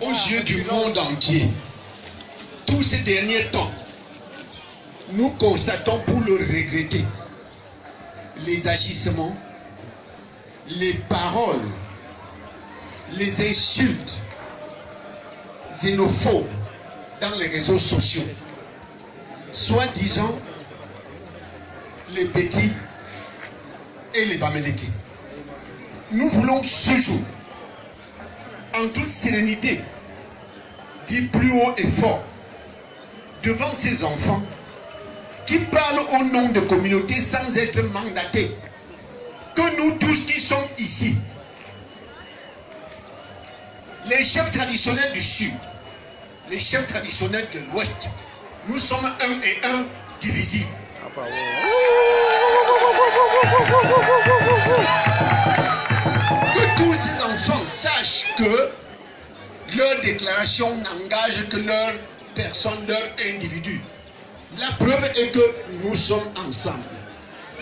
aux yeux du monde entier. Tous ces derniers temps, nous constatons pour le regretter les agissements, les paroles, les insultes xénophobes dans les réseaux sociaux, soi-disant les petits et les Bamileke. Nous voulons ce jour, en toute sérénité, dire plus haut et fort devant ces enfants qui parlent au nom de communautés sans être mandatés, que nous tous qui sommes ici, les chefs traditionnels du Sud, les chefs traditionnels de l'Ouest, nous sommes un et un divisibles. Que tous ces enfants sachent que leur déclaration n'engage que leur personne, leur individu. La preuve est que nous sommes ensemble.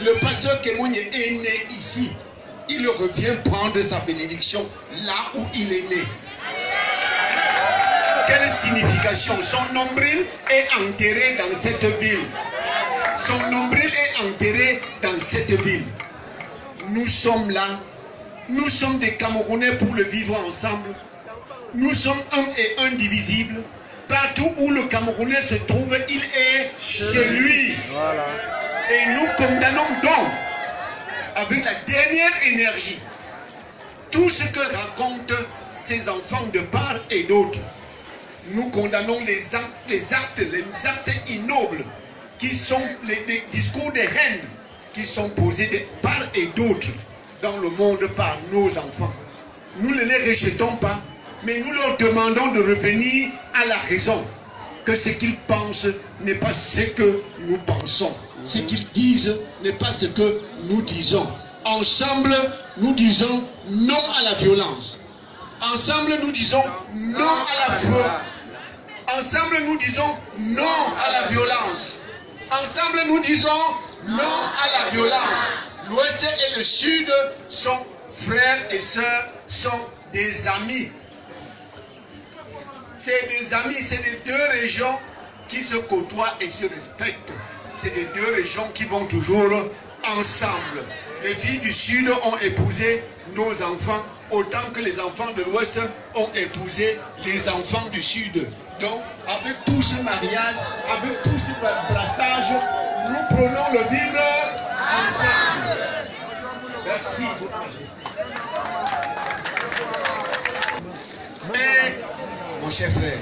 Le pasteur Kemogne est né ici. Il revient prendre sa bénédiction là où il est né. Quelle signification? Son nombril est enterré dans cette ville. Son nombril est enterré dans cette ville. Nous sommes là. Nous sommes des Camerounais pour le vivre ensemble. Nous sommes un et indivisibles. Partout où le Camerounais se trouve, il est chez lui. Voilà. Et nous condamnons donc, avec la dernière énergie, tout ce que racontent ces enfants de part et d'autre. Nous condamnons les actes ignobles, qui sont les discours de haine, qui sont posés de part et d'autre dans le monde par nos enfants. Nous ne les rejetons pas, mais nous leur demandons de revenir à la raison, que ce qu'ils pensent n'est pas ce que nous pensons. Ce qu'ils disent n'est pas ce que nous disons. Ensemble, nous disons non à la violence. Ensemble, nous disons non à la fraude. Ensemble, nous disons non à la violence. Ensemble, nous disons non à la violence. L'Ouest et le Sud sont frères et sœurs, sont des amis. C'est des amis, c'est des deux régions qui se côtoient et se respectent. C'est des deux régions qui vont toujours ensemble. Les filles du Sud ont épousé nos enfants autant que les enfants de l'Ouest ont épousé les enfants du Sud. Donc, avec tout ce mariage, avec tout ce brassage, nous prenons le vivre ensemble. Merci. Et, mon cher frère,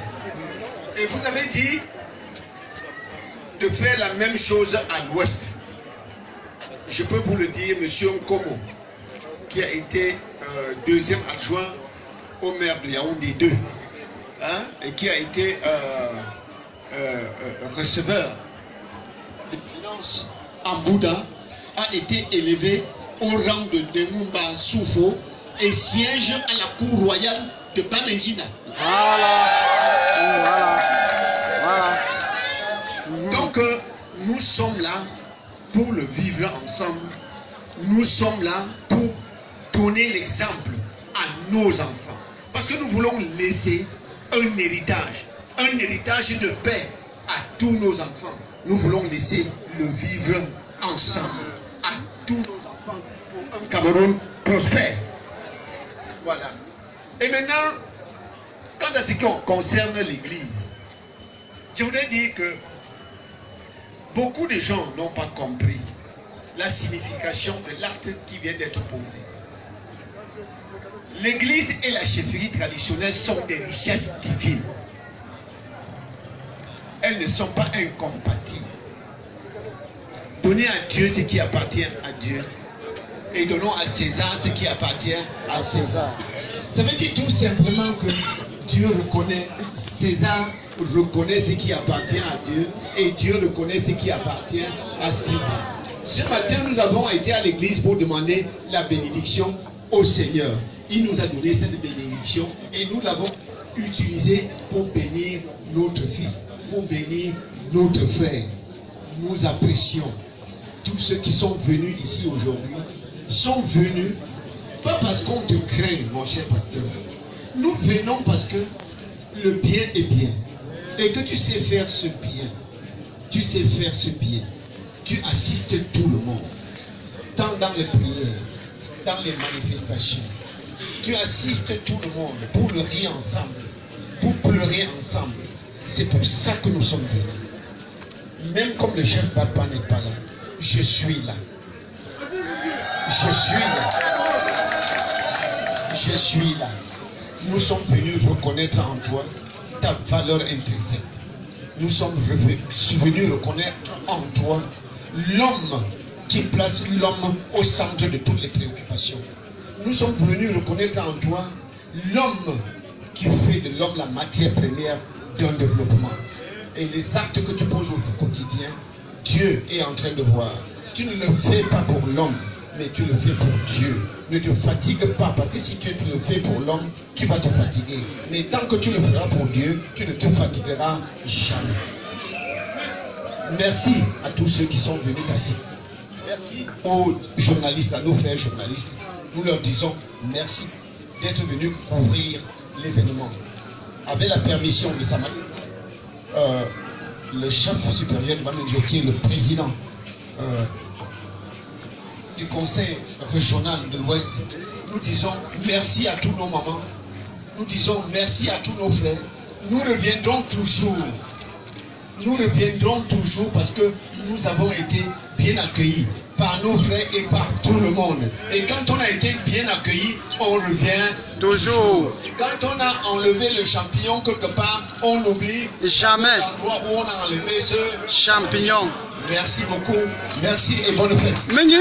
et vous avez dit de faire la même chose à l'Ouest. Je peux vous le dire, monsieur Nkomo, qui a été deuxième adjoint au maire de Yaoundé 2, hein, et qui a été receveur des finances en Bouddha, a été élevé au rang de Demumba Soufo et siège à la cour royale de Bamendjina. Voilà. Donc, nous sommes là pour le vivre ensemble. Nous sommes là pour donner l'exemple à nos enfants. Parce que nous voulons laisser un héritage de paix à tous nos enfants. Nous voulons laisser le vivre ensemble à tous nos enfants pour un Cameroun prospère. Voilà. Et maintenant, quant à ce qui concerne l'Église, je voudrais dire que beaucoup de gens n'ont pas compris la signification de l'acte qui vient d'être posé. L'Église et la chefferie traditionnelle sont des richesses divines. Elles ne sont pas incompatibles. Donnez à Dieu ce qui appartient à Dieu et donnons à César ce qui appartient à César. Ça veut dire tout simplement que Dieu reconnaît, César reconnaît ce qui appartient à Dieu et Dieu reconnaît ce qui appartient à César. Ce matin, nous avons été à l'église pour demander la bénédiction au Seigneur. Il nous a donné cette bénédiction et nous l'avons utilisée pour bénir notre fils, pour bénir notre frère. Nous apprécions tous ceux qui sont venus ici aujourd'hui, sont venus pas parce qu'on te craint, mon cher pasteur. Nous venons parce que le bien est bien, et que tu sais faire ce bien, tu sais faire ce bien, tu assistes tout le monde, tant dans les prières, dans les manifestations, tu assistes tout le monde pour le rire ensemble, pour pleurer ensemble. C'est pour ça que nous sommes venus. Même comme le chef papa n'est pas là, je suis là. Je suis là. Je suis là. Nous sommes venus reconnaître en toi ta valeur intrinsèque. Nous sommes venus reconnaître en toi l'homme qui place l'homme au centre de toutes les préoccupations. Nous sommes venus reconnaître en toi l'homme qui fait de l'homme la matière première d'un développement. Et les actes que tu poses au quotidien, Dieu est en train de voir. Tu ne le fais pas pour l'homme, mais tu le fais pour Dieu. Ne te fatigue pas, parce que si tu le fais pour l'homme, tu vas te fatiguer. Mais tant que tu le feras pour Dieu, tu ne te fatigueras jamais. Merci à tous ceux qui sont venus assis. Merci aux journalistes, à nos frères journalistes. Nous leur disons merci d'être venus couvrir l'événement. Avec la permission de Samal, le chef supérieur de Bamendjo, qui est le président du conseil régional de l'Ouest, nous disons merci à tous nos mamans, nous disons merci à tous nos frères. Nous reviendrons toujours. Nous reviendrons toujours parce que nous avons été bien accueillis par nos frères et par tout le monde. Et quand on a été bien accueillis, on revient toujours. Quand on a enlevé le champignon quelque part, on oublie jamais l'endroit où on a enlevé ce champignon. Merci beaucoup. Merci et bonne fête. Mengi.